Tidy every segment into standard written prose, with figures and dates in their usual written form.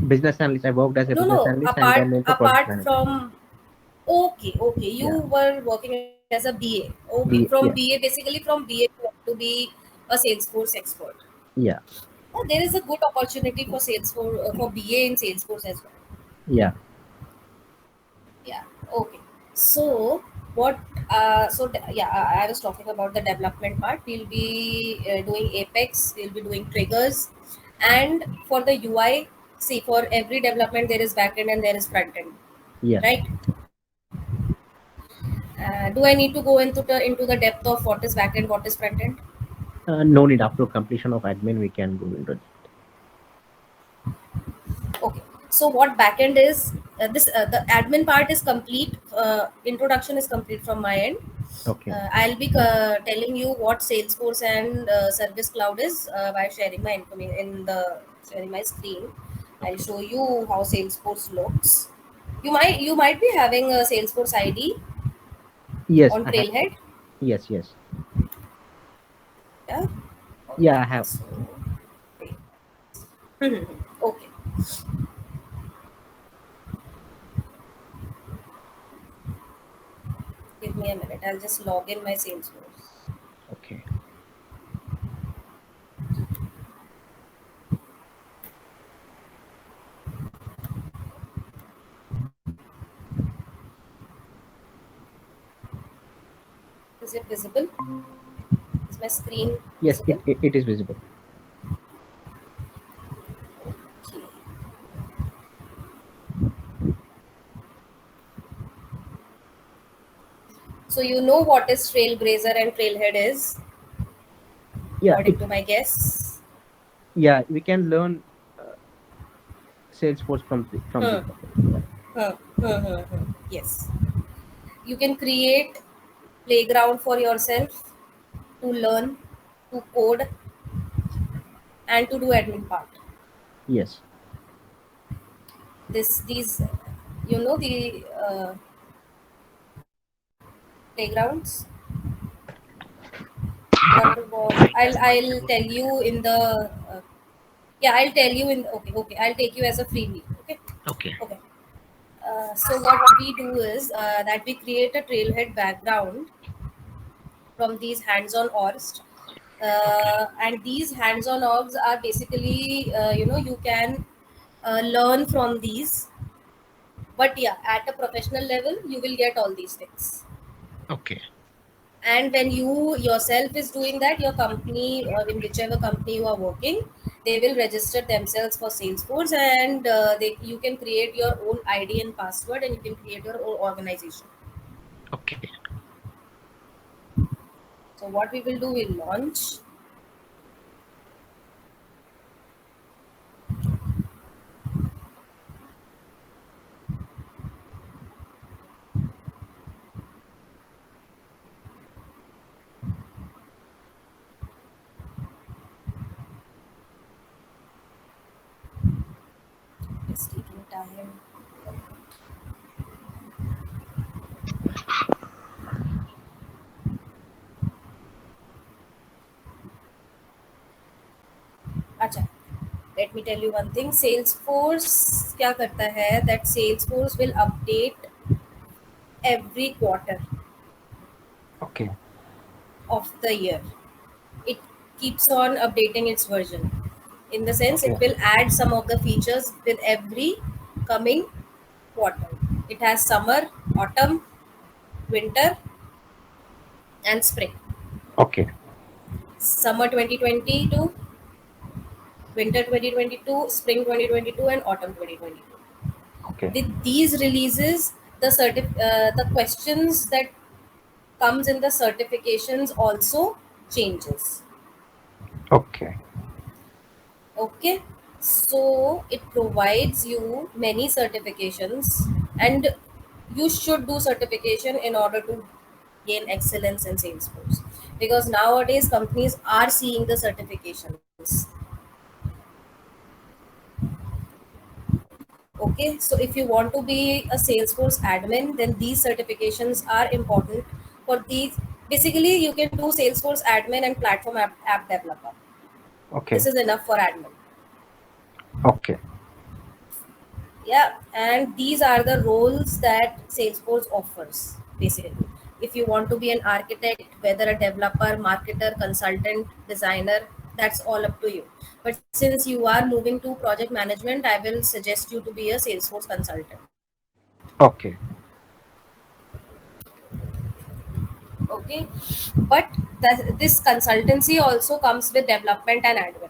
business analyst. I worked as a No, business no. analyst and then into project Apart manager. from, okay, okay. You Yeah, were working as a BA. Okay, from BA, yeah, basically from BA you have to be a Salesforce expert. yeah, Oh, there is a good opportunity for Salesforce for BA in Salesforce as well. yeah. Yeah. Okay. So what? Yeah, I was talking about the development part. We'll be doing Apex. We'll be doing triggers, and for the UI, see, for every development there is backend and there is front end, Yeah. right? Do I need to go into the depth of what is backend, what is front end? No need. After completion of admin, we can go into that. Okay. So what backend is? This The admin part is complete. Introduction is complete from my end. Okay. I'll be telling you what Salesforce and Service Cloud is by sharing my information in the sharing my screen. I'll Okay. show you how Salesforce looks. You might be having a Salesforce ID Yes, on I have. Trailhead. Yes, yes. Yeah. Yeah, Okay. I have. So okay. Give me a minute. I'll just log in my Salesforce. Okay. Is it visible? Is my screen Yes, visible? it is visible. Okay. So you know what is Trailblazer and Trailhead is, Yeah, according to my guess. yeah, we can learn Salesforce from this Hmm. topic. Yeah. Yes. You can create playground for yourself to learn, to code, and to do admin part. Yes. These, the playgrounds. I'll tell you in the I'll tell you in okay. I'll take you as a freebie. Okay. Okay. Okay. So what we do is that we create a trailhead background from these hands-on orgs, Okay. and these hands-on orgs are basically you can learn from these, but yeah, at a professional level you will get all these things. Okay. And when you yourself is doing that, your company or in whichever company you are working, they will register themselves for Salesforce, and you can create your own ID and password, and you can create your own organization. Okay. So what we will do, we'll launch. It's taking time. अच्छा, let me tell you one thing. Salesforce क्या करता है, that Salesforce will update every quarter Okay. of the year. It keeps on updating its version. In the sense, it Okay. will add some of the features with every coming quarter. It has summer, autumn, winter, and spring. Okay. Summer 2022, winter 2022, spring 2022, and autumn 2022. Okay. With these releases, the questions that comes in the certifications also changes. Okay. Okay, so it provides you many certifications, and you should do certification in order to gain excellence in Salesforce, because nowadays companies are seeing the certifications. Okay, so if you want to be a Salesforce admin, then these certifications are important for these. Basically, you can do Salesforce admin and platform app developer. Okay. This is enough for admin. Okay. Yeah, and these are the roles that Salesforce offers basically. If you want to be an architect, whether a developer, marketer, consultant, designer, that's all up to you. But since you are moving to project management, I will suggest you to be a Salesforce consultant. Okay. Okay, but this consultancy also comes with development and admin.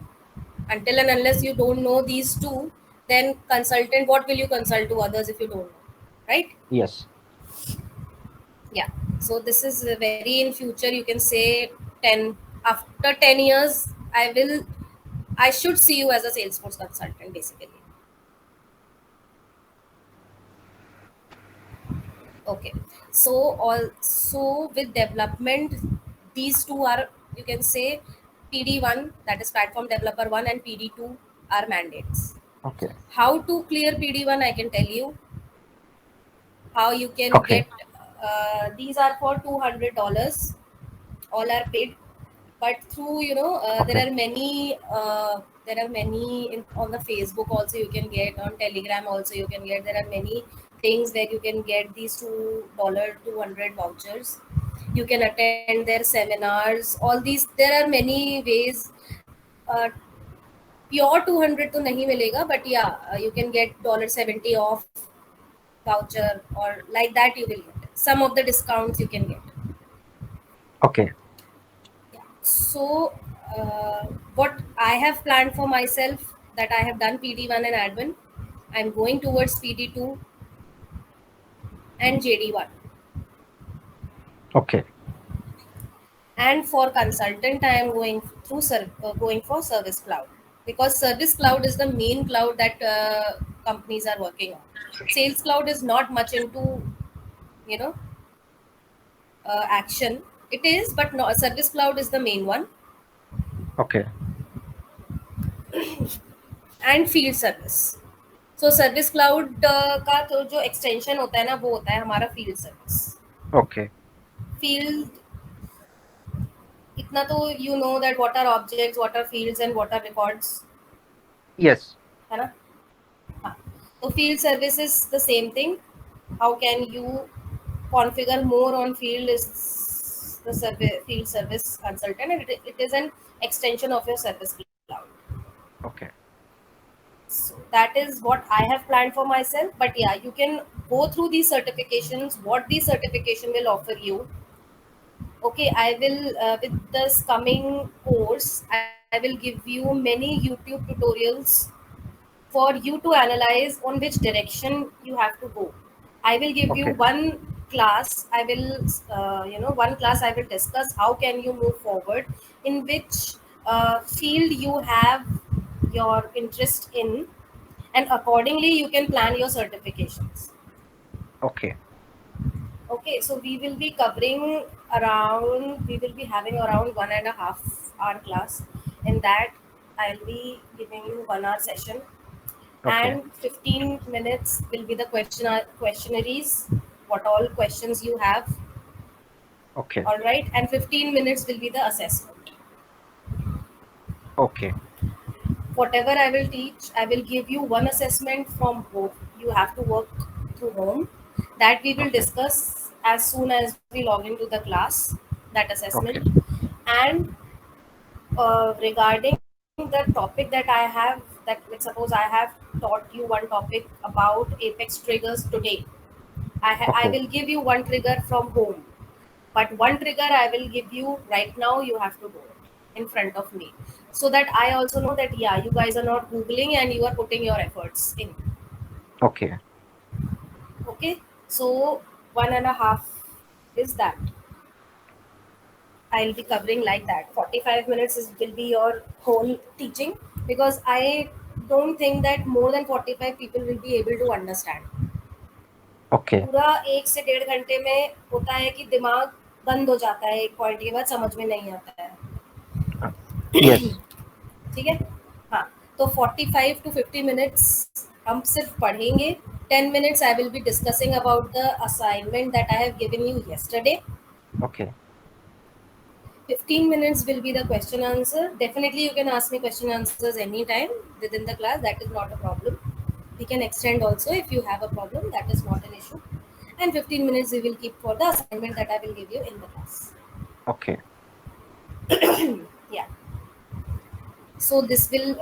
Until and unless you don't know these two, then consultant, what will you consult to others if you don't know, right? Yes. Yeah, so this is very in future, you can say 10, after 10 years I should see you as a Salesforce consultant basically. Okay, so also with development, these two are, you can say, PD1, that is platform developer 1, and PD2 are mandates. Okay. How to clear PD1, I can tell you. How you can Okay. get, these are for $200, all are paid, but through, Okay. there are many on the Facebook also you can get, on Telegram also you can get. There are many things where you can get these $200 vouchers. You can attend their seminars, all these, there are many ways. uh, Pure 200 to nahi milega, but yeah, you can get $70 off voucher, or like that you will get some of the discounts you can get. Okay. Yeah. So, what I have planned for myself, that I have done PD1 and admin, I'm going towards PD2 and JD1. Okay. And for consultant, I am going for Service Cloud, because Service Cloud is the main cloud that companies are working on. Sales Cloud is not much into, you know action. It is, but no, Service Cloud is the main one. Okay. And Field Service. So service cloud का तो जो extension होता है ना, वो होता है हमारा फील्ड सर्विस. Okay. फील्ड, इतना तो you know that what are objects, what are fields and what are records, Yes. है ना? हाँ, तो field service is the same thing. How can you configure more on field is the field service consultant, and it is an extension of your service cloud. Okay. So that is what I have planned for myself. But yeah, you can go through these certifications, what these certification will offer you. Okay, I will, with this coming course, I will give you many YouTube tutorials for you to analyze on which direction you have to go. I will give you Okay. one class. I will, one class I will discuss how can you move forward, in which field you have your interest in, and accordingly you can plan your certifications. Okay. Okay, so we will be covering around, we will be having around 1.5 hour class. In that, I'll be giving you 1 hour session, Okay. and 15 minutes will be the questionnaires, what all questions you have, Okay. all right, and 15 minutes will be the assessment. Okay. Whatever I will teach, I will give you one assessment from home. You have to work through home. That we will Okay. discuss as soon as we log into the class, that assessment. Okay. And regarding the topic that I have, that let's suppose I have taught you one topic about Apex triggers today. I Okay. will give you one trigger from home, but one trigger I will give you right now. You have to do it in front of me, so that I also know that yeah, you guys are not googling and you are putting your efforts in. Okay. Okay, so 1.5 is that. I'll be covering like that. 45 minutes will be your whole teaching, because I don't think that more than 45 people will be able to understand. Okay. पूरा 1 से 1.5 घंटे में होता है कि दिमाग बंद हो जाता है, एक पॉइंट के बाद समझ में नहीं आता है. Uh, yes. ठीक है. हाँ, तो 45 to 50 minutes हम सिर्फ पढ़ेंगे. 10 minutes I will be discussing about the assignment that I have given you yesterday. Okay. 15 minutes will be the question answer. Definitely you can ask me question answers anytime within the class, that is not a problem. We can extend also if you have a problem. That is not an issue. And 15 minutes we will keep for the assignment that I will give you in the class. Okay. Yeah. So this will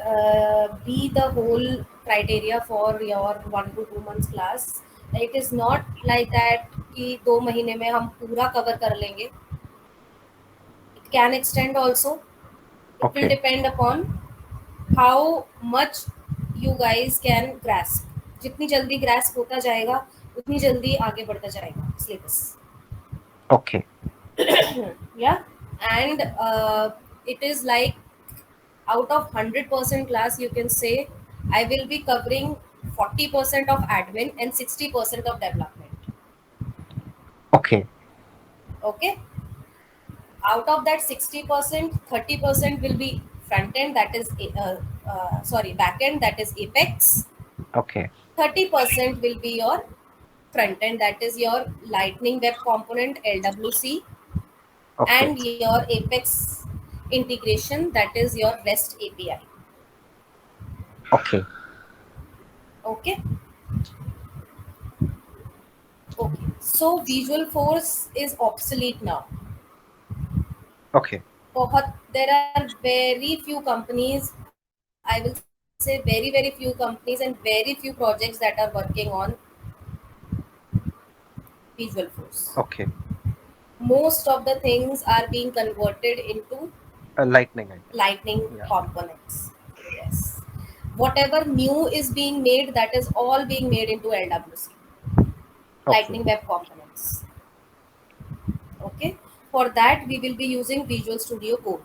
be the whole criteria for your 1 to 2 months class. It is not like that कि 2 महीने में हम पूरा cover कर लेंगे. It can extend also. It will Okay. depend upon how much you guys can grasp. जितनी जल्दी grasp होता जाएगा उतनी जल्दी आगे बढ़ता जाएगा syllabus. Okay. Yeah. And it is like out of 100% class, you can say I will be covering 40% of admin and 60% of development. Okay. Okay. Out of that 60%, 30% will be front end, that is back end, that is Apex. Okay. 30% will be your front end, that is your Lightning Web Component LWC, Okay. and your Apex integration, that is your REST API. Okay. Okay. Okay. So Visual Force is obsolete now. Okay. There are very few companies, I will say very few companies and very few projects that are working on Visual Force. Okay. Most of the things are being converted into Lightning, I guess. Lightning Yeah. components. Yes. Whatever new is being made, that is all being made into LWC. Lightning Web Components. Okay. For that, we will be using Visual Studio Code.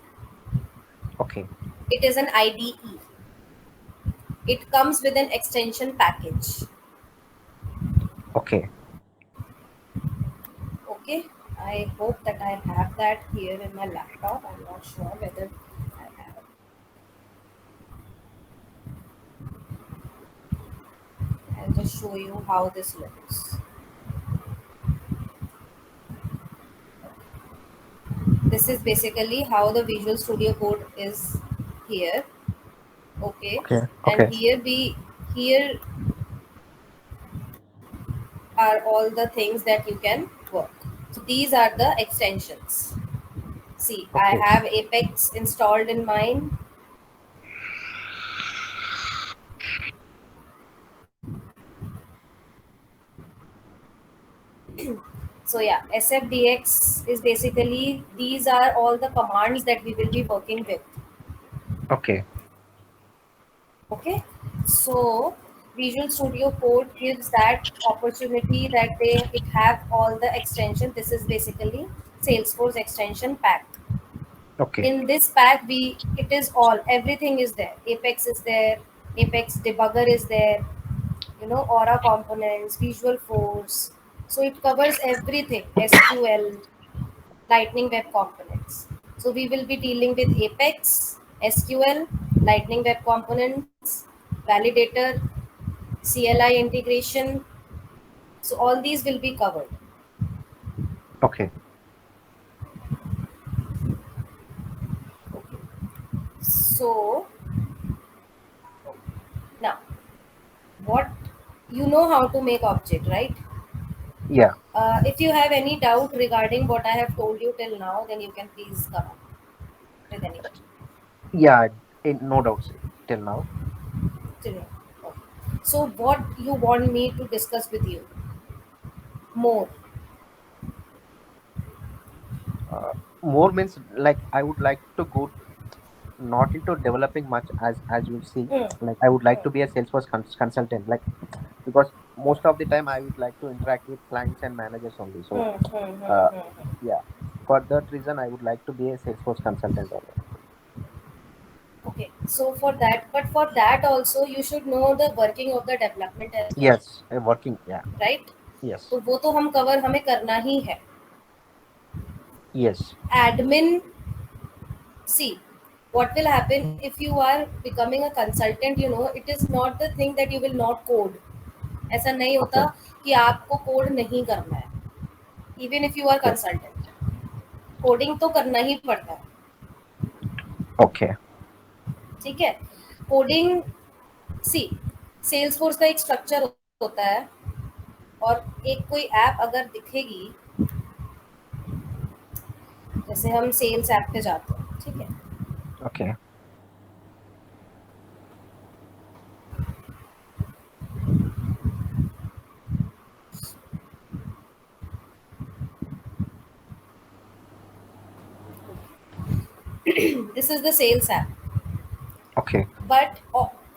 Okay. It is an IDE. It comes with an extension package. Okay. Okay. I hope that I have that here in my laptop. I'm not sure whether I have it. I'll just show you how this looks. This is basically how the Visual Studio Code is here. Okay. Okay. And Okay. here are all the things that you can work. So these are the extensions. See, I Okay. have Apex installed in mine. So yeah, SFDX is basically, these are all the commands that we will be working with. Okay. Okay, so Visual Studio Code gives that opportunity that it have all the extension. This is basically Salesforce extension pack. Okay. In this pack, it is all, everything is there. Apex is there, Apex debugger is there, Aura components, Visual Force. So it covers everything. SQL, Lightning Web Components. So we will be dealing with Apex, SQL, Lightning Web Components, Validator, CLI integration. So all these will be covered. Okay. So now, what you know how to make object, right? Yeah. If you have any doubt regarding what I have told you till now, then you can please come up with anything. Yeah. No doubts till now. Till now. Okay. So what you want me to discuss with you more? More means like I would like to go not into developing much as you see. Hmm. Like I would like Hmm. to be a Salesforce consultant. Like because most of the time I would like to interact with clients and managers only. So uh, yeah, for that reason I would like to be a Salesforce consultant only. Okay, so but for that also you should know the working of the development as well, Yes, working. Yeah. right? Yes. तो वो तो हम cover हमें करना ही है. Yes. Admin, see, what will happen if you are becoming a consultant, it is not the thing that you will not code. ऐसा नहीं होता कि आपको कोड नहीं करना है. Even if you are Okay. consultant, coding तो करना ही पड़ता है. Okay. ठीक है. कोडिंग, सी, Salesforce का एक स्ट्रक्चर होता है, और एक कोई ऐप अगर दिखेगी, जैसे हम सेल्स ऐप पे जाते हैं, ठीक है, Okay. this is the sales app. Okay. But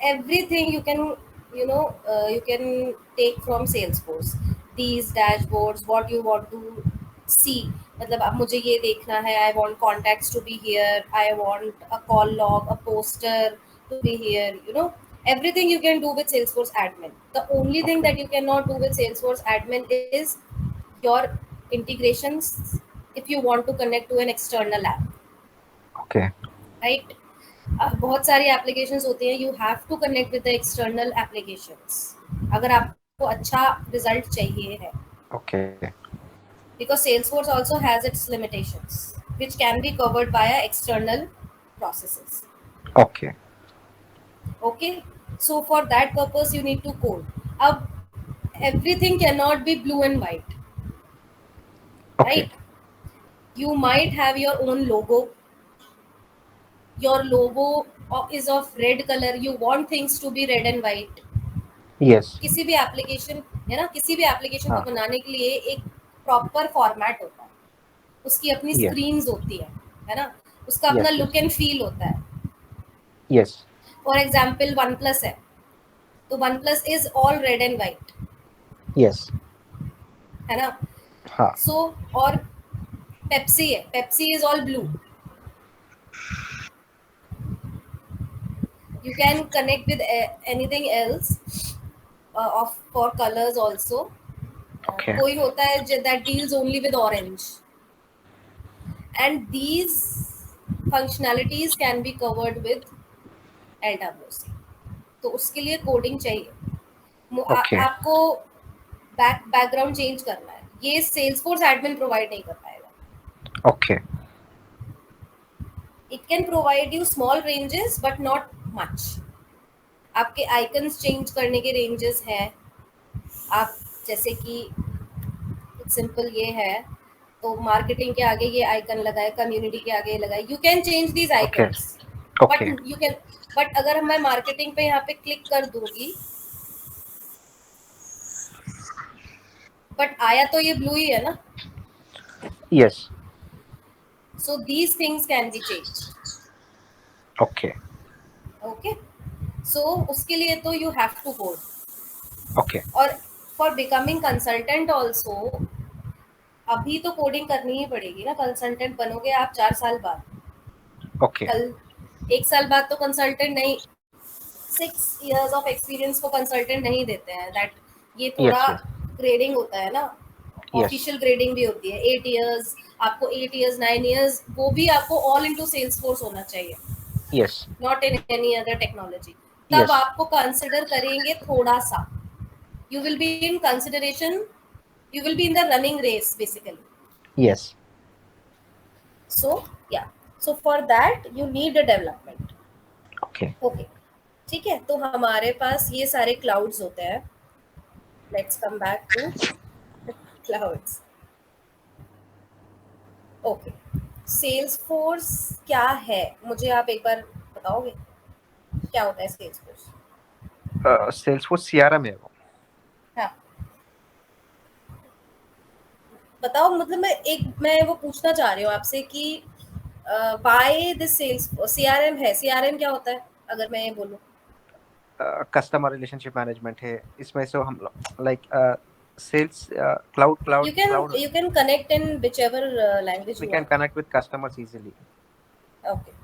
everything you can, you can take from Salesforce. These dashboards, what you want to see, मतलब अब मुझे ये देखना है, I want contacts to be here, I want a call log, a poster to be here, everything you can do with Salesforce admin. The only thing Okay. that you cannot do with Salesforce admin is your integrations, if you want to connect to an external app, Okay. right? बहुत सारी applications होती हैं, you have to connect with the external applications अगर आपको अच्छा result चाहिए है, Okay. Because Salesforce also has its limitations which can be covered by external processes. Okay. Okay, so for that purpose you need to code. अब everything cannot be blue and white, Okay. right? You might have your own logo, your logo is of red color, you want things to be red and white. Yes. किसी भी application है ना, किसी भी application को हाँ. बनाने के लिए एक प्रॉपर फॉर्मेट होता है, उसकी अपनी Yes. स्क्रीन्स होती है ना, उसका अपना Yes. लुक एंड फील होता है. Yes. For example one plus है, तो one plus is all red and white, Yes. है ना. हाँ. सो और पेप्सी है, Pepsi is all blue. You can connect with anything else of for colors also. Okay. कोई होता है that deals only with orange, and these functionalities can be covered with LWC. तो उसके लिए कोडिंग चाहिए. Okay. आपको background change करना है, ये Salesforce एडमिन प्रोवाइड नहीं कर पाएगा. Okay. It can provide you small ranges but not much. आपके आइकन्स चेंज करने के रेंजेस हैं. आप जैसे कि सिंपल ये है, तो मार्केटिंग के आगे ये आइकन लगाए, कम्युनिटी के आगे लगाए, you can change these Okay. Icons. But Okay. You can, but अगर मैं मार्केटिंग पे यहाँ पे क्लिक कर दूंगी, बट आया तो ये ब्लू ही है ना. Yes. So these things can be change. Okay. Okay, so उसके लिए तो you have to code. Okay. और फॉर बिकमिंग कंसल्टेंट ऑल्सो अभी तो कोडिंग करनी ही पड़ेगी ना. कंसल्टेंट बनोगे आप 4 साल बाद, Okay. कल 1 साल बाद तो कंसल्टेंट नहीं, 6 years ऑफ एक्सपीरियंस को कंसल्टेंट नहीं देते हैं. दैट ये थोड़ा Yes. ग्रेडिंग होता है ना, Yes. ऑफिशियल ग्रेडिंग भी होती है. 8 years, आपको 8 years 9 years, वो भी आपको ऑल इनटू Salesforce होना चाहिए, Yes. Not in any other technology. तब Yes. आपको कंसिडर करेंगे थोड़ा सा. You will be in consideration, you will be in the running race basically. Yes. So yeah, so for that you need a development. Okay. Okay, ठीक है. तो हमारे पास ये सारे क्लाउड्स होते हैं. Let's come back to clouds. Okay, Salesforce क्या है, मुझे आप एक बार बताओगे क्या होता है Salesforce? Salesforce CRM है वो. हाँ, बताओ. मतलब मैं वो पूछना चाह रही हूँ आपसे कि बाय दिस Salesforce CRM है. CRM क्या होता है अगर मैं ये बोलूँ? कस्टमर रिलेशनशिप मैनेजमेंट है इसमें. सो हम like sales cloud You can connect in whichever language we you can want. connect with customers easily. Okay.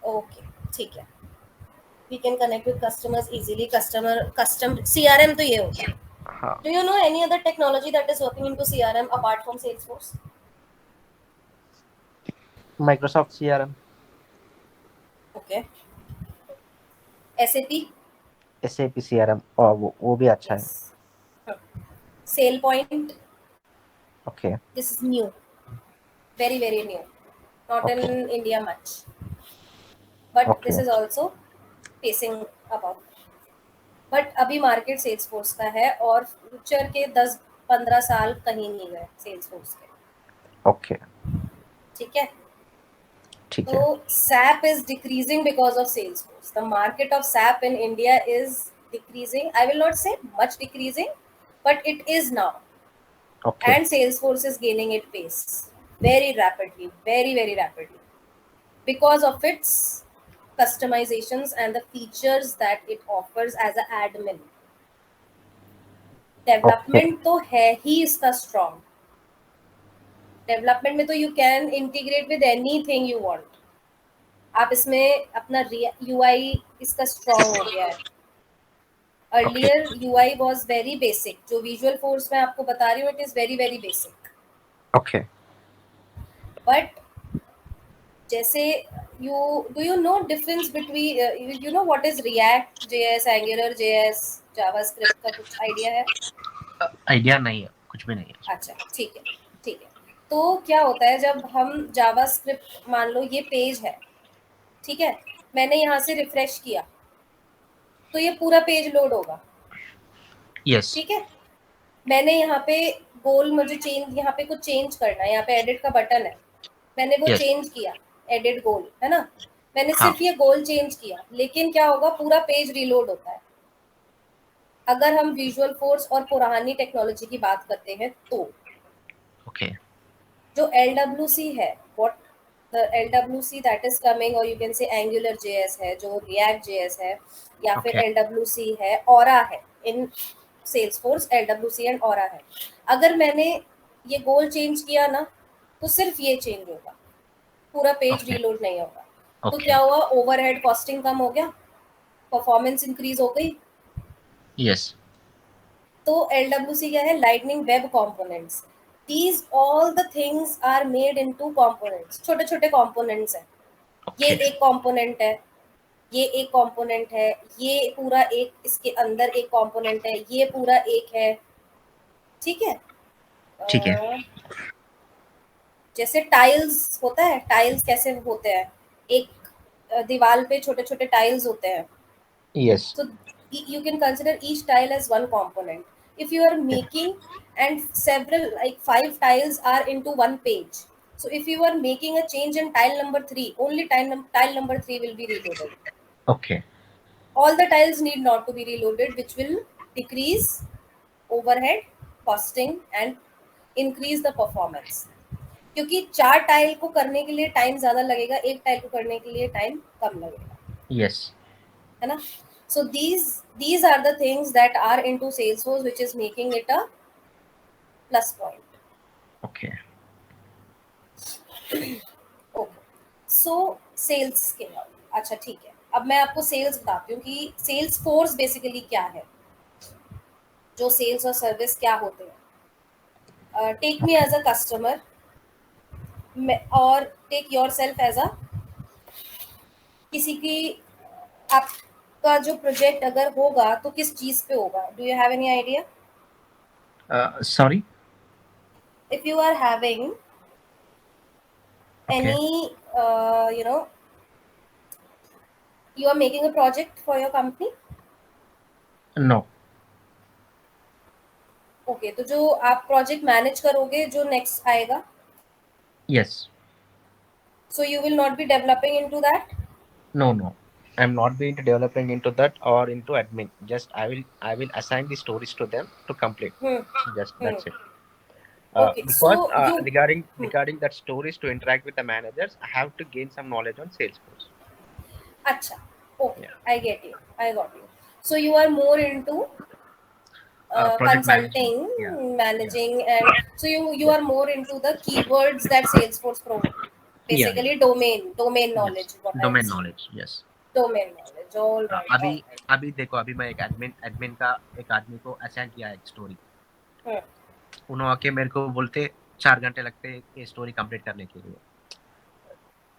Okay, ठीक है. We can connect with customers easily. Custom CRM तो ये होता है. हाँ. Do you know any other technology that is working into CRM apart from Salesforce? Microsoft CRM. Okay. SAP? SAP CRM और वो भी अच्छा है. Yes. SailPoint? Okay. This is new. Very, very new. Not Okay. in India much. But Okay. this is also pacing about. But अभी market sales force का है और future के 10-15 साल कहीं नहीं गए सेल्स फोर्स के. ओके, ठीक है. ठीक तो है. SAP is decreasing because of Salesforce. The market of SAP in India is decreasing. I will not say much decreasing, but it is now. Okay. And Salesforce is gaining its pace very rapidly, very, very rapidly. Because of its customizations and the features that it offers as an admin. Okay. Development तो है ही इसका strong. Development में तो you can integrate with anything you want. आप इसमें अपना UI इसका strong हो गया है. Earlier UI was very basic. जो विजुअल फोर्स मैं आपको बता रही हूँ it is very very basic. Okay. But जैसे you know difference between you know what is React JS, Angular JS, JavaScript का कुछ आइडिया है? आइडिया नहीं है, कुछ भी नहीं है. अच्छा ठीक है, ठीक है. तो क्या होता है जब हम जावास्क्रिप्ट, मान लो ये पेज है, ठीक है, मैंने यहाँ से रिफ्रेश किया तो ये पूरा पेज लोड होगा. यस. ठीक है. मैंने यहाँ पे गोल, मुझे चेंज, यहाँ पे कुछ चेंज करना है, यहाँ पे एडिट का बटन है, मैंने वो Yes. चेंज किया, एडिट गोल है ना, मैंने हाँ. सिर्फ ये गोल चेंज किया, लेकिन क्या होगा, पूरा पेज रीलोड होता है. अगर हम विजुअल फोर्स और पुरानी टेक्नोलॉजी की बात करते हैं तो ओके. जो LWC है, what the LWC that is coming, or you can say Angular JS है, जो React JS है, या फिर Okay. LWC है, Aura है. इन Salesforce LWC एंड Aura है. अगर मैंने ये गोल चेंज किया ना तो सिर्फ ये चेंज होगा, पूरा पेज Okay. रीलोड नहीं होगा. तो Okay. क्या हुआ, ओवरहेड कॉस्टिंग कम हो गया, परफॉर्मेंस इंक्रीज हो गई. यस. तो LWC क्या है, lightning web components. These all the things are made into components. छोटे छोटे components हैं. ये ओके. एक component है, ये एक component है, ये पूरा एक, इसके अंदर एक component है, ये पूरा एक है. ठीक है. ठीक है. जैसे टाइल्स होता है, टाइल्स कैसे होते हैं, एक दीवार पे छोटे छोटे टाइल्स होते हैं. Yes. So you can consider each tile as one component. If you are making and several, like 5 tiles are into one page. So if you are making a change in tile number 3, only tile number 3 will be reloaded. Okay. All the tiles need not to be reloaded, which will decrease overhead costing and increase the performance. क्योंकि 4 tile को करने के लिए time ज्यादा लगेगा, एक tile को करने के लिए टाइम कम लगेगा. यस. है ना. So these are the things that are into Salesforce, which is making it a plus point. Okay. Okay. So sales के बाद, अच्छा ठीक है, अब मैं आपको सेल्स बताती हूँ कि सेल्स फोर्स बेसिकली क्या है, जो सेल्स और सर्विस क्या होते हैं. Take me as a customer और take yourself as a किसी की. आपका जो प्रोजेक्ट अगर होगा तो किस चीज पे होगा, do you have any idea? Sorry. If you are having Okay. any you know, you are making a project for your company. No. Okay. तो जो आप प्रोजेक्ट मैनेज करोगे, जो नेक्स्ट आएगा, yes. so you will not be developing into that. No. I'm not going to developing into that or into admin. Just I will assign the stories to them to complete. Just that's it. Okay, Because so you regarding that stories to interact with the managers, I have to gain some knowledge on Salesforce. अच्छा. Okay, Yeah. I get you, I got you. So you are more into Project consulting, management. Yeah. managing, and so you are more into the keywords that Salesforce provides. Yeah. Basically domain knowledge, Yes. what I Domain was saying. knowledge. Yes. Domain knowledge. All right. अभी all right. अभी देखो, अभी मैं एक admin का एक आदमी को असाइन किया है एक स्टोरी. उन्होंने आके मेरे को बोलते 4 घंटे लगते हैं ये स्टोरी कंप्लीट करने के लिए.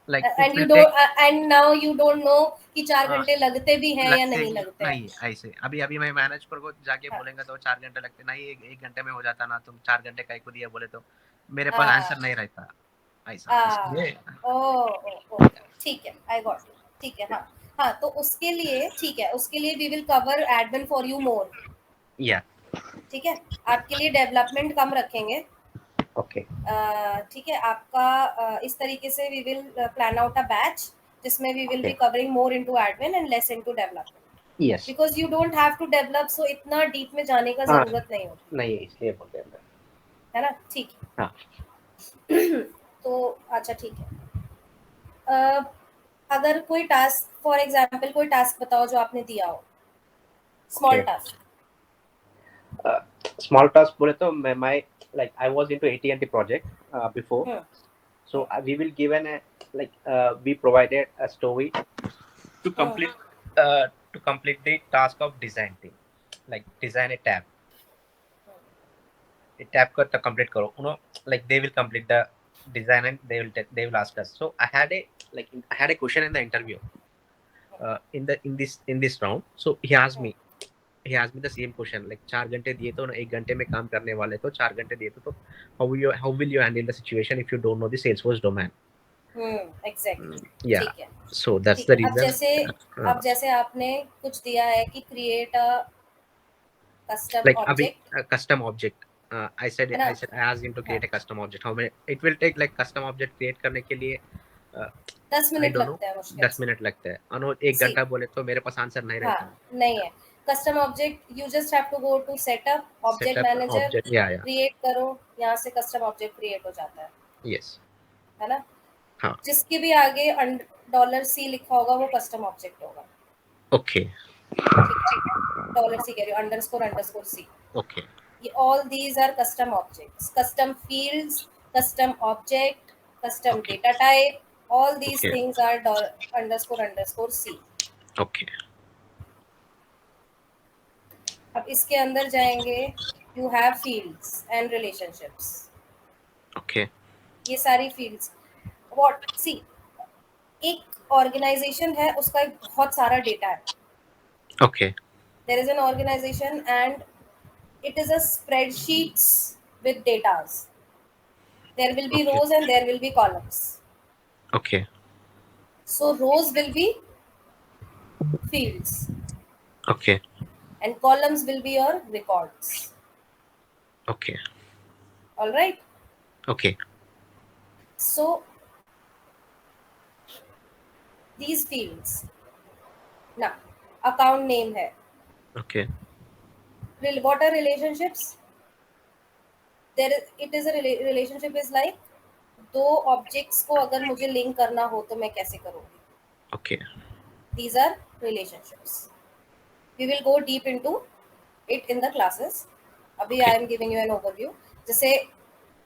Like And you don't and now you don't know कि 4 घंटे लगते भी हैं या लगते नहीं लगते हैं. नहीं. ऐसे अभी मैं मैनेजर को जाके बोलेंगे तो 4 घंटे लगते नहीं, एक घंटे में हो जाता ना, तुम 4 घंटे काहे को दिया बोले तो मेरे पास आंसर नहीं रहता ऐसा. इसलिए ओह, ठीक है, आई गॉट यू. ठीक है. हाँ, हाँ, तो उसके लिए ठीक है, उसके लिए we will cover admin for you more. या ठीक है, आपके लिए डेवलपमेंट कम रखेंगे। ओके ठीक है, आपका इस तरीके से we will plan out a batch जिसमें we will be Okay. Covering more into admin and less into development, yes because you don't have to develop, so इतना डीप में जाने का हाँ जरूरत नहीं होती नहीं इसलिए बोल रहे हैं है ना। ठीक हाँ है तो अच्छा ठीक है, अगर कोई टास्क, फॉर एग्जांपल कोई टास्क बताओ जो आपने दिया हो, small Okay. Task. Small task बोले तो मैं my like I was into AT&T project before, so we will given a we provided a story to complete the task of design thing, like design a tab को तो complete करो, you know, like they will complete the design and they will ask us. So I had a question in the interview in this round. So he asked me the same question, like 4 घंटे दिए तो ना 1 घंटे में काम करने वाले तो 4 घंटे दिए तो how will you handle the situation if you don't know the Salesforce domain? Exactly Yeah, ठीक है। so that's ठीक the है, reason. अब जैसे आपने कुछ दिया है कि क्रिएट अ कस्टम Like अभी object, custom object, I said है ना। I asked him to हाँ, create a custom object. How many it will take, like custom object create करने के लिए 10 I मिनट don't know, लगता है मुश्किल 10 से। मिनट लगता है, अनु 1 सी, घंटा बोले तो मेरे पास आंसर नहीं हाँ, रहता है. नहीं है custom object, you just have to go to setup object Setup manager, object, yeah, create करो, यहाँ से कस्टम ऑब्जेक्ट क्रिएट हो जाता yes, है ना। हाँ, जिसके भी आगे $C लिखा होगा वो कस्टम ऑब्जेक्ट होगा। okay, ठीक है, $C कह रही हूँ, underscore C, okay, all these are custom objects, custom fields, custom object, custom okay, data type, all these okay, things are $underscore C। okay, अब इसके अंदर जाएंगे, you have fields and relationships, okay, ये सारी fields, what see, एक organisation है, उसका एक बहुत सारा डेटा है। okay, there is an organization and it is a spreadsheets with datas, there will be okay, rows and there will be columns, okay, so rows will be fields okay, and columns will be your records. okay, All right, okay, so these fields, now account name है, okay, what are relationships, there is, it is a relationship is like दो objects को अगर मुझे link करना हो तो मैं कैसे करूँगी, okay, these are relationships, we will go deep into it in the classes, अभी okay, I am giving you an overview। जैसे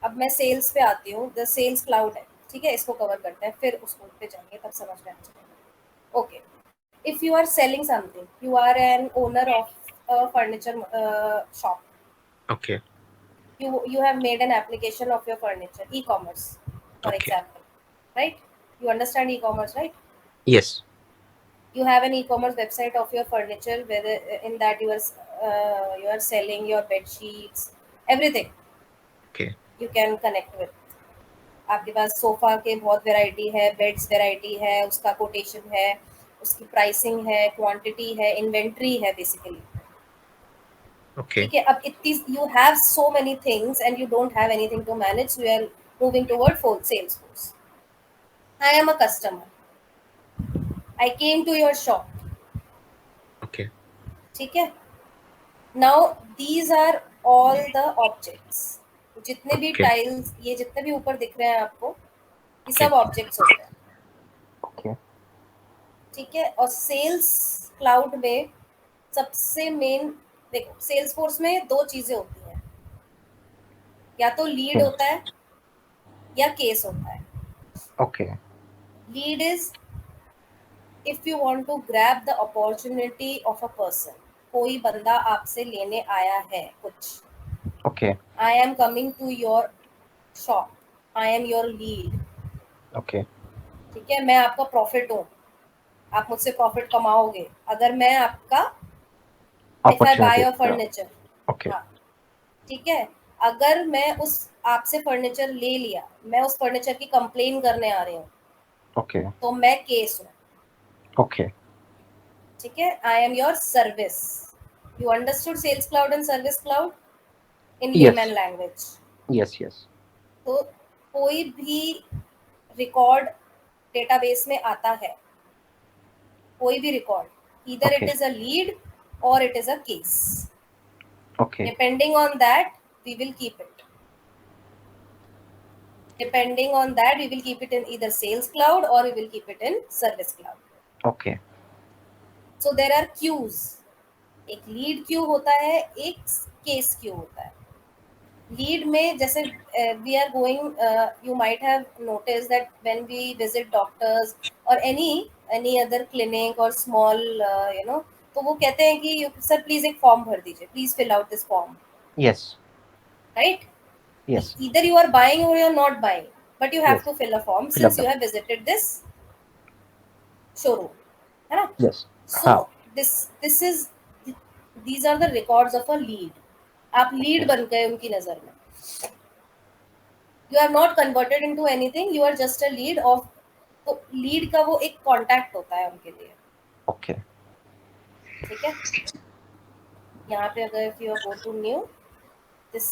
अब मैं सेल्स पे आती हूँ, द सेल्स क्लाउड है, ठीक है, इसको कवर करते हैं, फिर उसको पे जाएंगे, तब समझ में आ जाएगा। Okay, if you are selling something, you are an owner of a furniture shop, okay, you have made an application of your furniture, e-commerce for okay, example, right? You understand e-commerce, right? yes, You have an e-commerce website of your furniture, whether in that you are selling your bed sheets, everything okay, you can connect with। आपके पास sofa के बहुत variety है, beds variety है, उसका quotation है, उसकी pricing है, quantity है, इन्वेंट्री है बेसिकली। okay, ठीक है, अब इतनी you have so many things and you don't have anything to manage, you are moving toward Salesforce. I am a customer, I came to your shop, okay, ठीक है। Now these are all the objects, जितने भी okay, tiles, ये जितने भी ऊपर दिख रहे हैं आपको, ये okay, सब ऑब्जेक्ट्स होते हैं, Okay. ठीक है। और सेल्स क्लाउड में सबसे मेन, देखो सेल्स फोर्स में दो चीजें होती हैं, या तो लीड होता है या केस होता है। Okay. Lead is if you want to grab the opportunity of a person, कोई बंदा आपसे लेने आया है कुछ, Okay. I am coming to your shop, I am your lead, Okay. ठीक है, मैं आपका प्रॉफिट हूँ, आप मुझसे प्रॉफिट कमाओगे अगर मैं आपका, if I buy Opportunity. Your furniture, Okay. हाँ ठीक है, अगर मैं उस आपसे फर्नीचर ले लिया, मैं उस फर्नीचर की कंप्लेन करने आ रही हूँ, Okay. तो मैं केस हूँ। Okay. ठीक है, I am your service. You understood Sales Cloud and Service Cloud in Yes. layman language. Yes. तो कोई भी रिकॉर्ड डेटाबेस में आता है, कोई भी record, either it Okay. is a lead or it is a case. Okay. Depending on that, we will keep it. Depending on that, we will keep it in either Sales Cloud or we will keep it in Service Cloud. Okay. So there are queues. एक lead Q होता है, एक case Q होता है. Lead में जैसे we are going, you might have notice that when we visit doctors और any other clinic और स्मॉल तो वो कहते हैं कि सर प्लीज एक फॉर्म भर दीजिए, please fill out this form. Yes. Right? Yes. Either you are buying or you are not buying, but you have Yes. to fill a form Fill since up you have visited this showroom. है ना? Yes. So this is, these are the records of a lead. आप lead Okay. बन गए उनकी नजर में. You are not converted into anything. You are just a lead of. तो lead का वो एक कॉन्टैक्ट होता है उनके लिए. Okay. ठीक है. यहाँ पे अगर if you go to new, this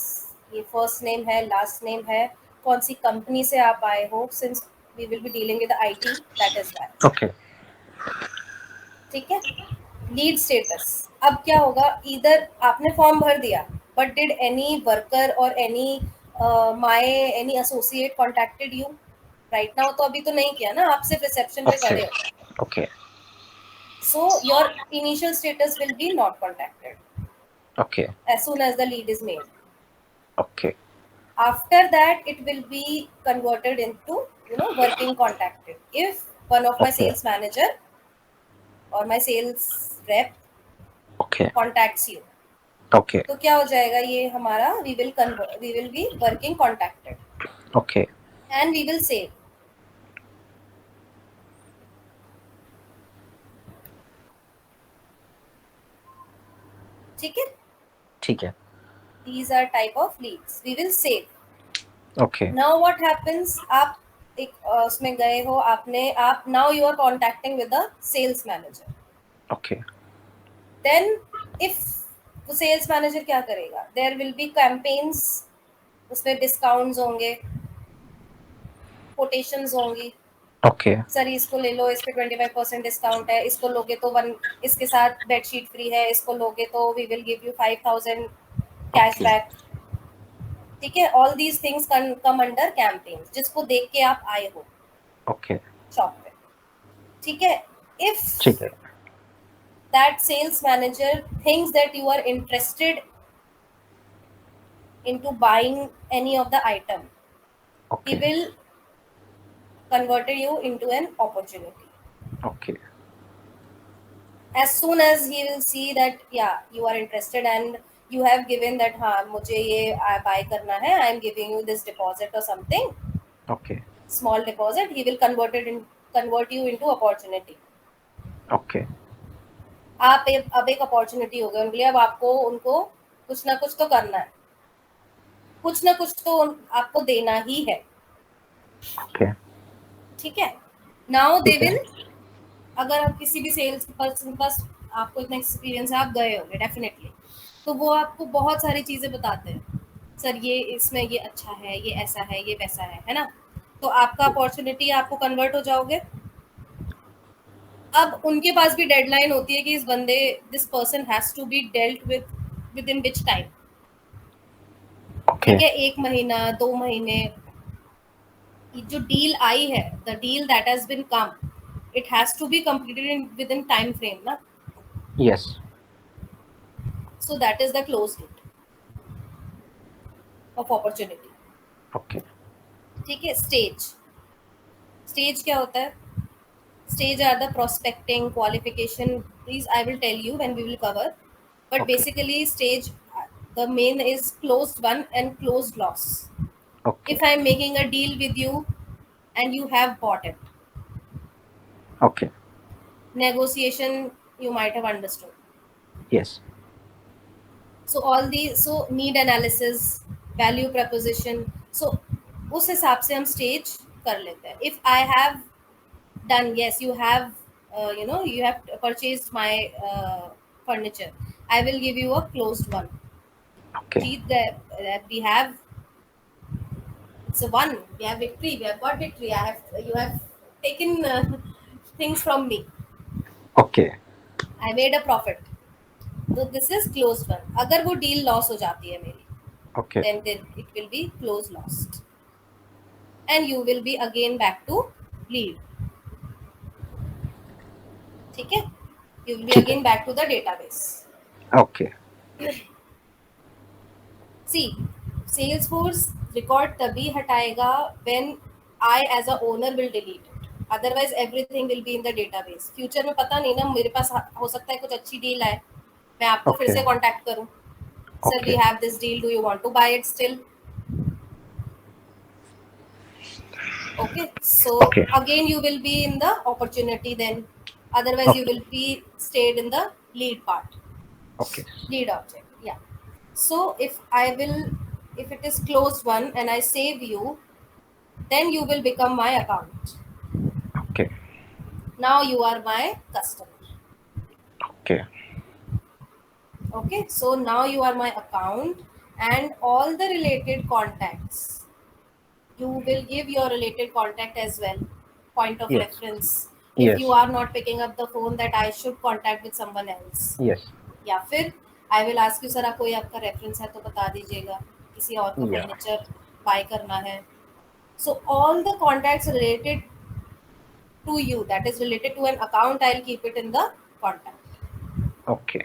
ये फर्स्ट नेम है, लास्ट नेम है, कौन सी कंपनी से आप आए हो, since we will be dealing with the IT, that is that. Okay. ठीक है. Lead status. अब क्या होगा, इधर आपने फॉर्म भर दिया, बट डिड एनी वर्कर और any my any associate contacted you right now? तो अभी तो नहीं किया ना, आप सिर्फ रिसेप्शन पे खड़े हो. Okay. So your initial status will be not contacted Okay. as soon as the lead is made. Okay. After that, it will be converted into working contacted. If one of my Okay. sales manager or my sales rep Okay. contacts you, Okay. तो क्या हो जाएगा ये हमारा, we will be working contacted Okay. and we will save. ठीक है. ठीक है. These are type of leads. We will save. Okay. Now what happens, आप एक उसमें गए हो, आप now you are contacting with the sales manager. Okay. Then if वो सेल्स मैनेजर क्या करेगा, देयर विल बी कैंपेन्स, उसमें डिस्काउंट्स होंगे, कोटेशंस होंगी. Okay. सर इसको ले लो, इस पे 25% डिस्काउंट है, इसको लोगे तो इसके साथ बेडशीट फ्री है, इसको लोगे तो we will give you 5000 cashback. ठीक है. All these things come under campaigns, जिसको देख के आप आए हो Okay. शॉप पे. ठीक है. इफ ठीक है. that sales manager thinks that you are interested into buying any of the item, he Okay. will convert you into an opportunity. Okay. As soon as he will see that yeah you are interested and you have given that हाँ मुझे ये buy करना है, I am giving you this deposit or something, Okay. small deposit, he will convert you into opportunity. Okay. आप अब एक opportunity हो गया उनके लिए. अब आपको उनको कुछ ना कुछ तो करना है, कुछ ना कुछ तो आपको देना ही है. Okay. ठीक है. नाउ दे ठीक है. विल, अगर आप किसी भी सेल्स पर्सन के पास, आपको इतना एक्सपीरियंस है, आप गए होंगे डेफिनेटली, तो वो आपको बहुत सारी चीज़ें बताते हैं. सर ये इसमें ये अच्छा है, ये ऐसा है, ये वैसा है ना. तो आपका अपॉर्चुनिटी, आपको कन्वर्ट हो जाओगे. अब उनके पास भी डेडलाइन होती है कि this person has to be dealt within which time. Okay. ठीक है. 1 महीना, 2 महीने. जो डील आई है, the deal that has been come, it has to be completed within time frame ना. Yes. So that is the close date of opportunity. Okay. ठीक है. स्टेज क्या होता है? Stage are the prospecting, qualification. Please, I will tell you when we will cover. But Okay. basically, stage, the main is closed won and closed loss. Okay. If I am making a deal with you and you have bought it, Okay. negotiation you might have understood. Yes. So all these, so need analysis, value proposition. So उस हिसाब से हम stage कर लेते हैं. If I have done, yes, you have you have purchased my furniture. I will give you a closed one. Okay. See that we have, it's a one. We have victory. We have got victory. You have taken things from me. Okay. I made a profit. So this is closed one. अगर वो deal loss हो जाती है मेरी, Okay. then it will be close lost, and you will be again back to lead. ठीक है? You will be ठीक है. again back to the database. Okay. See, Salesforce record तभी हटाएगा when I as a owner will delete it. Otherwise everything will be in the database. Future में पता नहीं ना, मेरे पास हो सकता है कुछ अच्छी डील आए, मैं आपको फिर Okay. से कांटेक्ट करूं. Sir, we Okay. have this deal. Do you want to buy it still? Okay. So Okay. again you will be in the opportunity then. Otherwise you Okay. will be stayed in the lead part. Okay. Lead object. Yeah. So if it is closed one and I save you, then you will become my account. Okay. Now you are my customer. Okay. Okay. So now you are my account, and all the related contacts, you will give your related contact as well, point of Yes. reference. If Yes. you are not picking up the phone, that I should contact with someone else. Yes. या फिर I will ask you, sir कोई आपका reference है तो बता दीजिएगा, किसी और को Yeah. फर्नीचर बाय करना है. So all the contacts related to you, that is related to an account, I'll keep it in the contact. Okay.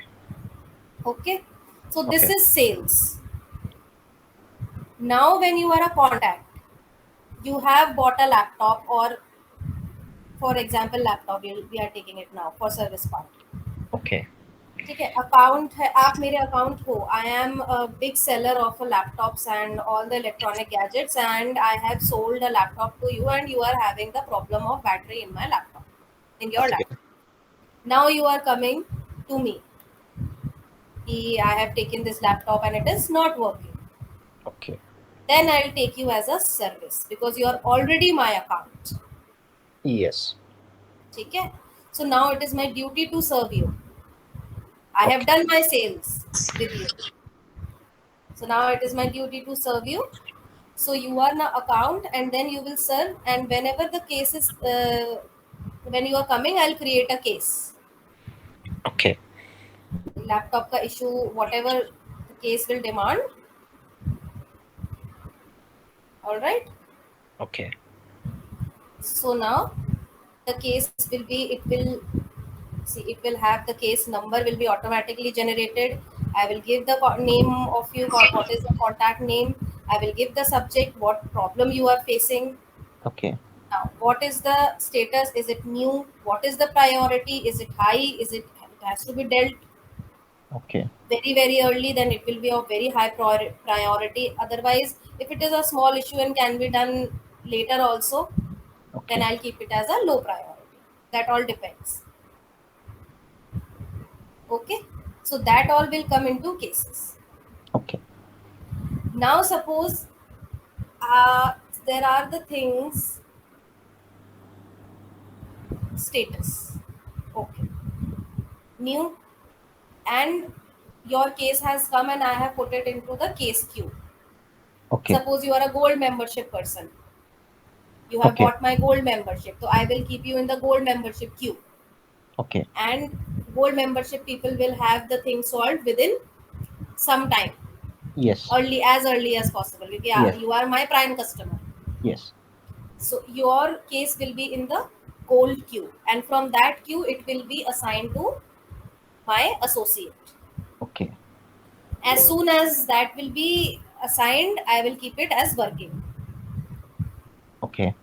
Okay. So this Okay. is sales. Now when you are a contact, you have bought a laptop, or for example laptop, we are taking it now for service part. Okay. ठीक है, account है, आप मेरे account हो. I am a big seller of laptops and all the electronic gadgets, and I have sold a laptop to you, and you are having the problem of battery in my laptop, in your Okay. Laptop. Now you are coming to me, I have taken this laptop and it is not working. Okay. Then I'll take you as a service because you are already my account. Yes. ठीक है? So now it is my duty to serve you. I have Okay. done my sales with you. So now it is my duty to serve you. So you are now account, and then you will serve. And whenever the case is, when you are coming, I'll create a case. Okay. Laptop ka issue, whatever the case will demand. All right. Okay. So now the case will be. It will have the case number will be automatically generated. I will give the name of you. What is the contact name? I will give the subject, what problem you are facing. Okay. Now, what is the status? Is it new? What is the priority? Is it high? It has to be dealt Okay. very, very early? Then it will be of very high priority. Otherwise, if it is a small issue and can be done later also, then Okay. I'll keep it as a low priority. That all depends. Okay. So that all will come into cases. Okay. Now suppose there are the things status. Okay. New, and your case has come and I have put it into the case queue. Okay. Suppose you are a gold membership person. You have Okay. bought my gold membership. So I will keep you in the gold membership queue. Okay. And gold membership people will have the thing solved within some time. Yes. As early as possible. Because Yes. you are my prime customer. Yes. So your case will be in the gold queue, and from that queue it will be assigned to my associate. Okay. As soon as that will be assigned, I will keep it as working. Okay.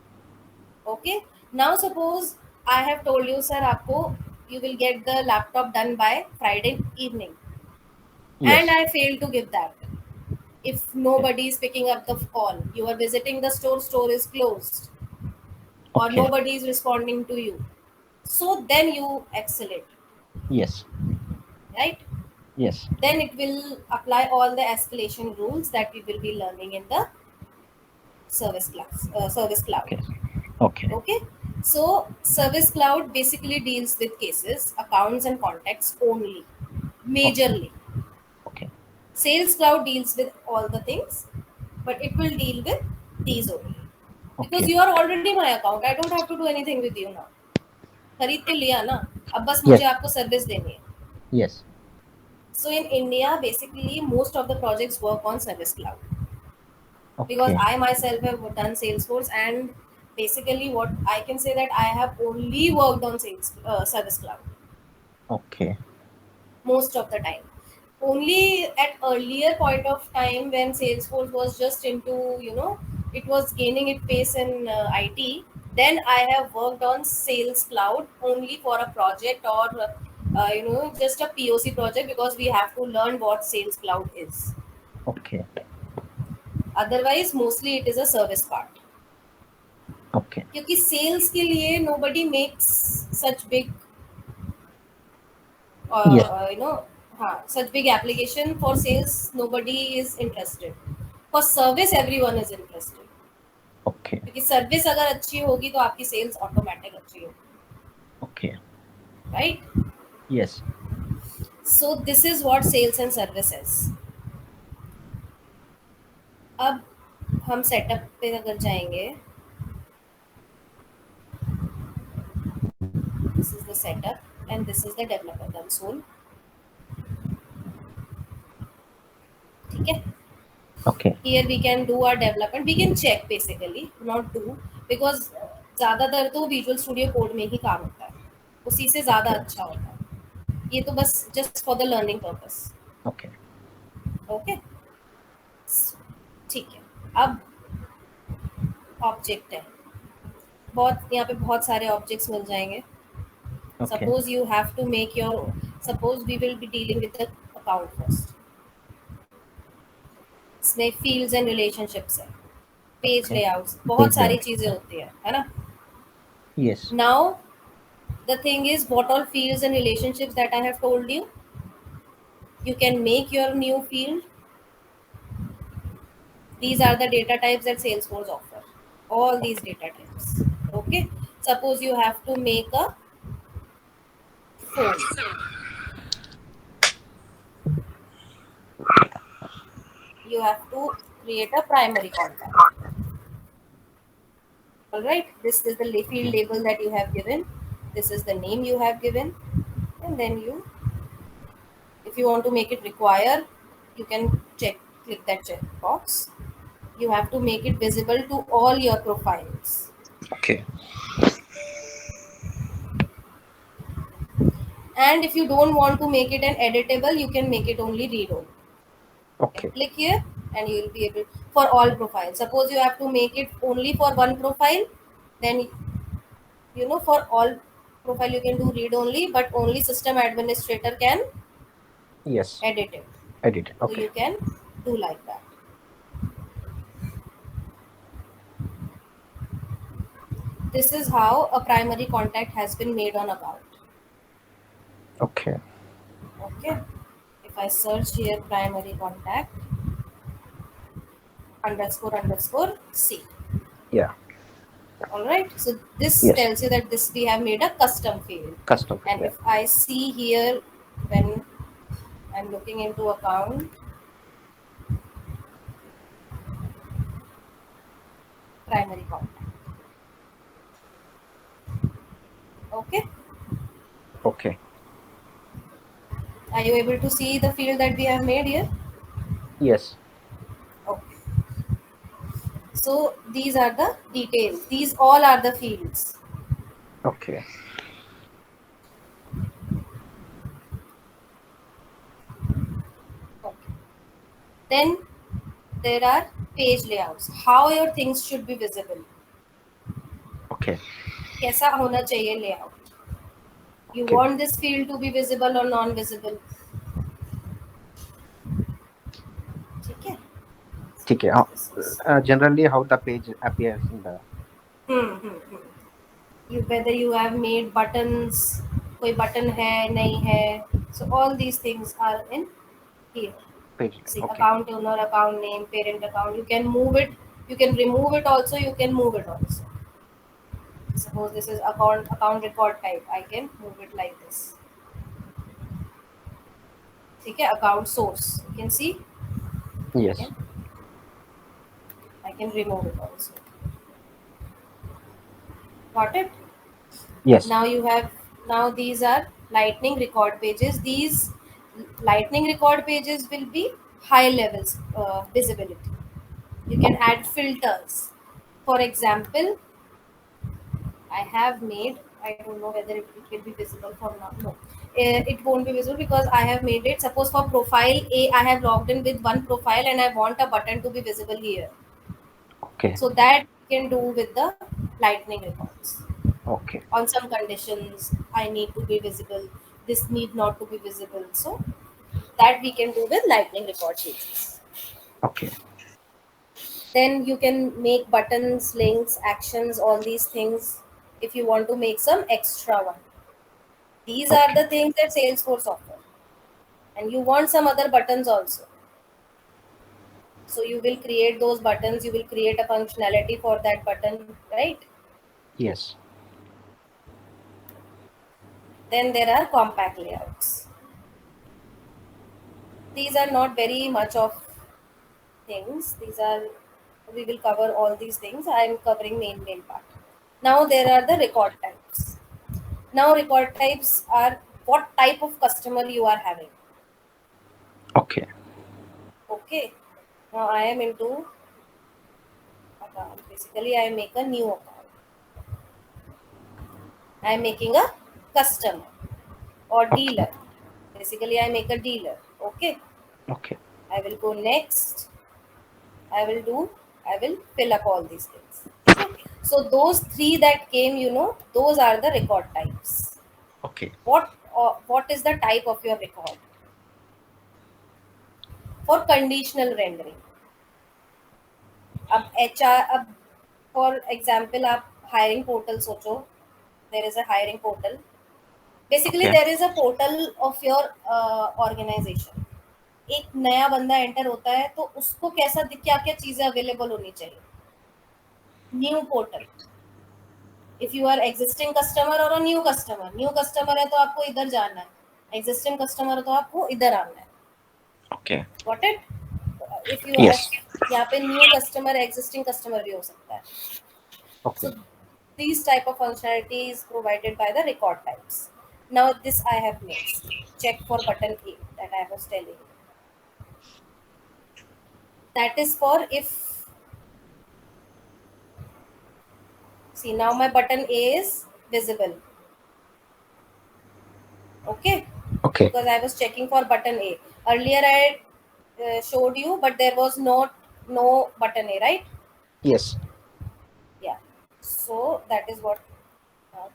Okay. Now suppose I have told you, sir, aapko you will get the laptop done by Friday evening, Yes. and I fail to give that. If nobody is picking up the call, you are visiting the store is closed, or Okay. nobody is responding to you, so then you accelerate, Yes. right? Yes. Then it will apply all the escalation rules that we will be learning in the service cloud. Okay. Okay. Okay. So Service Cloud basically deals with cases, accounts and contacts only, majorly. Okay. Sales Cloud deals with all the things, but it will deal with these only. Because Okay. you are already my account, I don't have to do anything with you now. खरीद के लिया ना, अब बस Yes. मुझे आपको service देनी है. Yes. So in India, basically most of the projects work on Service Cloud. Because Okay. I myself have done Salesforce, and basically what I can say that I have only worked on Service Cloud Okay. most of the time. Only at earlier point of time when Salesforce was just into, it was gaining its pace in IT, then I have worked on Sales Cloud only for a project, or just a POC project, because we have to learn what Sales Cloud is. Okay. Otherwise mostly it is a service part. Okay. क्योंकि sales के लिए nobody makes such big Yes. such big application. For sales nobody is interested. For service everyone is interested. Okay. क्योंकि service अगर अच्छी होगी तो आपकी sales automatic अच्छी होगी. Okay. Right. Yes. So this is what sales and service is. अब हम सेटअप पे अगर जाएंगे, this is the setup and this is the developer console. ठीक है. Okay. Here we can do our development, we can check basically, not do, because ज़्यादातर तो visual studio code में ही काम होता है, उसी से ज़्यादा Okay. अच्छा होता है. ये तो बस just for the learning purpose. Okay. Okay. ठीक है. अब ऑब्जेक्ट है, बहुत यहाँ पे बहुत सारे ऑब्जेक्ट्स मिल जाएंगे. Okay. Suppose you have to make your, suppose we will be dealing with the account first. इसमें फील्ड्स एंड रिलेशनशिप्स है, पेज Okay. लेआउट्स, बहुत Page सारी layout. चीजें होती है ना. Yes. Now the thing is, what all fields and relationships that I have told you, you can make your new field. These are the data types that Salesforce offer, all these data types. Okay, suppose you have to make a phone. You have to create a primary contact. All right, this is the field label that you have given, this is the name you have given, and then you, if you want to make it require, you can click that check box. You have to make it visible to all your profiles. Okay. And if you don't want to make it an editable, you can make it only read only. Okay. Click here and you will be able, for all profiles. Suppose you have to make it only for one profile, then for all profile you can do read only, but only system administrator can Yes. edit it. Edit. So Okay. you can do like that. This is how a primary contact has been made on account. Okay. Okay. If I search here primary contact __ C. Yeah. All right. So this Yes. tells you that this we have made a custom field. Custom. And Yeah. if I see here, when I'm looking into account, primary contact. Okay. Okay. Are you able to see the field that we have made here? Yes. Okay. So these are the details. These all are the fields. Okay. Okay. Then there are page layouts. How your things should be visible. Okay. कैसा होना चाहिए layout? You Okay. want this field to be visible or non-visible? ठीक है? Okay. This is- Generally, how the page appears in the whether you have made buttons, कोई button है नहीं है, so all these things are in here. page. See, Okay. account owner, account name, parent account. You can move it, you can remove it also, you can move it also. Suppose this is account record type. I can move it like this. Okay, account source. You can see. Yes. I can remove it also. Got it? Yes. Now these are lightning record pages. These lightning record pages will be high levels visibility. You can add filters. For example, I have made, I don't know whether it will be visible for now. No, it won't be visible because I have made it. Suppose for profile A, I have logged in with one profile and I want a button to be visible here. Okay. So that you can do with the lightning records. Okay. On some conditions, I need to be visible. This need not to be visible. So that we can do with lightning record pages. Okay. Then you can make buttons, links, actions, all these things if you want to make some extra one. These are Okay. the things that Salesforce offer. And you want some other buttons also. So you will create those buttons, you will create a functionality for that button, right? Yes. Then there are compact layouts. These are not very much of things. We will cover all these things. I am covering main part. Now there are the record types. Now record types are what type of customer you are having. Okay. Okay. Now I am into account. Basically, I make a new account. I am making a customer or Okay. dealer. Basically, I make a dealer. Okay. Okay. I will go next. I will fill up all these things. Okay. So those three that came, those are the record types. Okay. What is the type of your record? For conditional rendering. अब HR अब for example आप hiring portal सोचो, there is a hiring portal. Basically Okay. there is a portal of your organization. एक नया बंदा enter होता है तो उसको कैसा क्या क्या चीजें अवेलेबल होनी चाहिए. New portal. If you are existing customer और न्यू कस्टमर है तो आपको इधर जाना है. एग्जिस्टिंग कस्टमर तो आपको इधर आना है. Okay. Got it? If you Yes. यहाँ पे न्यू कस्टमर एग्जिस्टिंग कस्टमर भी हो सकता है. Okay. So these type of functionality is provided by the record types. Now this I have made. Check for button A that I was telling you. That is for if. See, now my button A is visible. Okay. Okay. Because I was checking for button A. Earlier I showed you, but there was no button A, right? Yes. Yeah. So that is what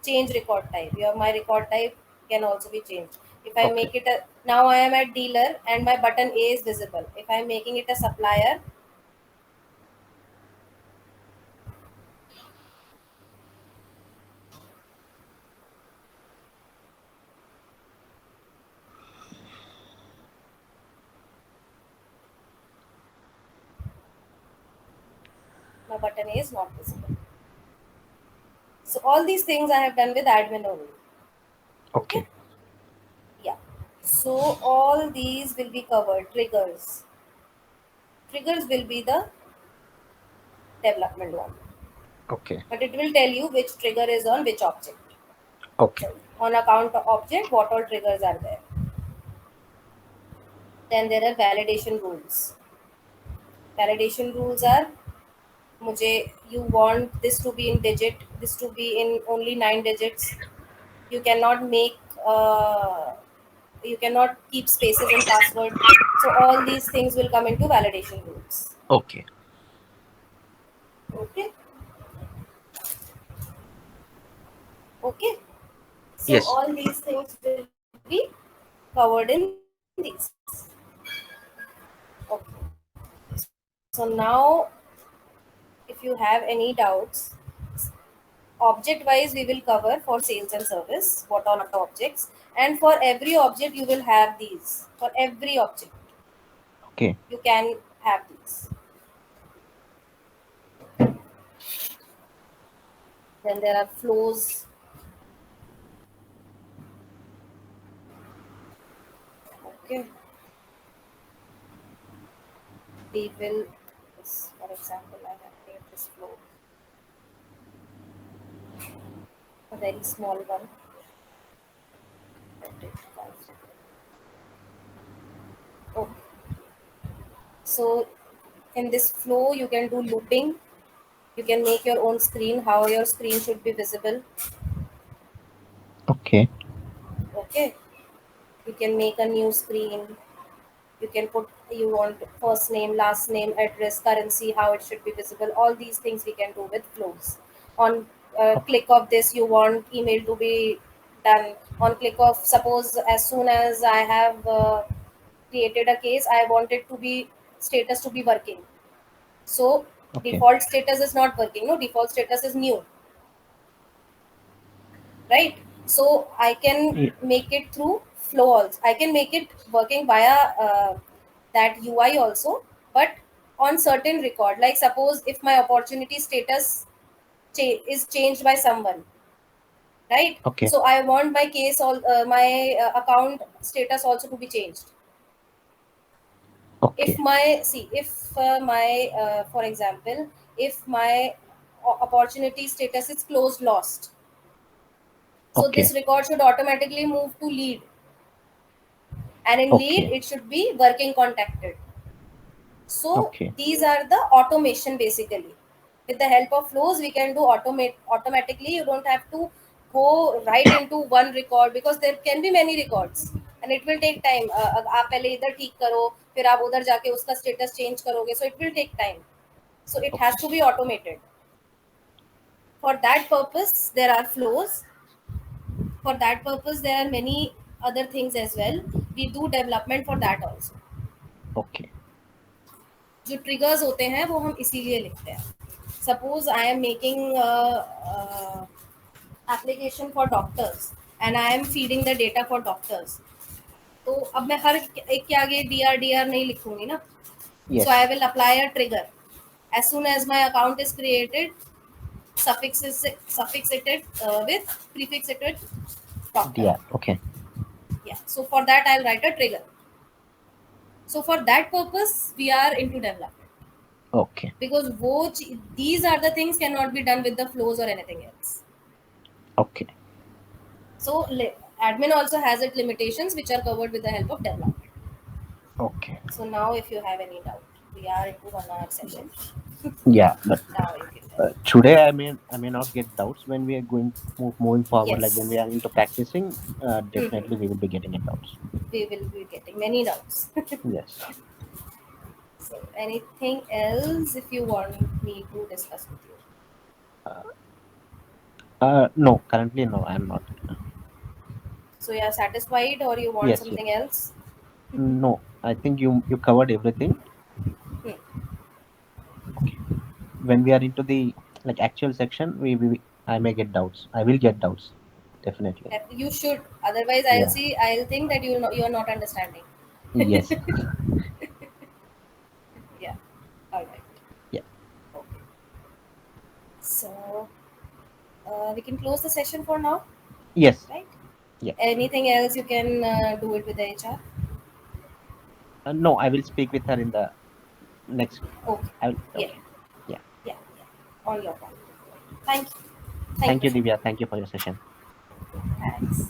change record type. My record type can also be changed. If I Okay. make it now I am at dealer and my button A is visible. If I am making it a supplier, my button A is not visible. So all these things I have done with admin only. Okay. Yeah. So all these will be covered. Triggers will be the development one. Okay. But it will tell you which trigger is on which object. Okay. On account of object, what all triggers are there. Then there are validation rules. Validation rules are you want this to be in digit, this to be in only 9 digits. You cannot you cannot keep spaces in password. So all these things will come into validation rules. Okay. Okay. Okay. So Yes. all these things will be covered in these. Okay. So now, if you have any doubts, object wise we will cover for sales and service what all are the objects, and for every object you will have these. For every object Okay. you can have these. Then there are flows. Okay. We will, for example, I have made this flow, a very small one. Okay. So in this flow, you can do looping. You can make your own screen, how your screen should be visible. Okay. Okay. You can make a new screen. You can put, you want first name, last name, address, currency, how it should be visible. All these things we can do with flows. On click of this, you want email to be done. On click of, suppose as soon as I have created a case, I want it to be status to be working. So Okay. default status is not working. No, default status is new. Right? So I can make it through flow also. I can make it working via that UI also, but on certain record. Like suppose if my opportunity status is changed by someone, right? Okay. So I want my case, my account status also to be changed. Okay. If my for example, if my opportunity status is closed lost, so Okay. this record should automatically move to lead, and in lead Okay. it should be working contacted. So Okay. these are the automation basically. With the help of flows, we can do automate automatically. You don't have to go right into one record because there can be many records and it will take time. आप पहले इधर ठीक करो, फिर आप उधर जाके उसका status change करोगे, so it will take time. So it has to be automated. For that purpose, there are flows. For that purpose, there are many other things as well. We do development for that also. Okay. जो triggers होते हैं वो हम इसीलिए लिखते हैं. Suppose I am making application for doctors and I am feeding the data for doctors. तो अब मैं हर एक के आगे डी आर नहीं लिखूंगी ना. Yes. So I will apply a trigger as soon as my account is created. suffix it with prefix it with doctor. Yeah. Okay. Yeah. So for that I'll write a trigger. So for that purpose we are into development. Okay. Because these are the things cannot be done with the flows or anything else. Okay. So admin also has its limitations which are covered with the help of development. Okay. So now if you have any doubt, we are into 1 hour session. Yeah, but Now you can tell. today I may not get doubts when we are moving forward. Yes. Like when we are into practicing, definitely we will be getting it doubts. We will be getting many doubts. Yes. So anything else if you want me to discuss with you? No, currently no, I am not. So you are satisfied or you want Yes, something else? No, I think you covered everything. Hmm. Okay. When we are into the like actual section, I may get doubts. I will get doubts, definitely. You should. Otherwise, I'll think that you are not understanding. Yes. Yeah. All right. Yeah. Okay. So we can close the session for now, Yes. right? Yeah. Anything else you can do it with the HR? No, I will speak with her in the next. Okay. Okay. Yeah. On your part. Thank you. Thank you, Divya. Thank you for your session. Thanks.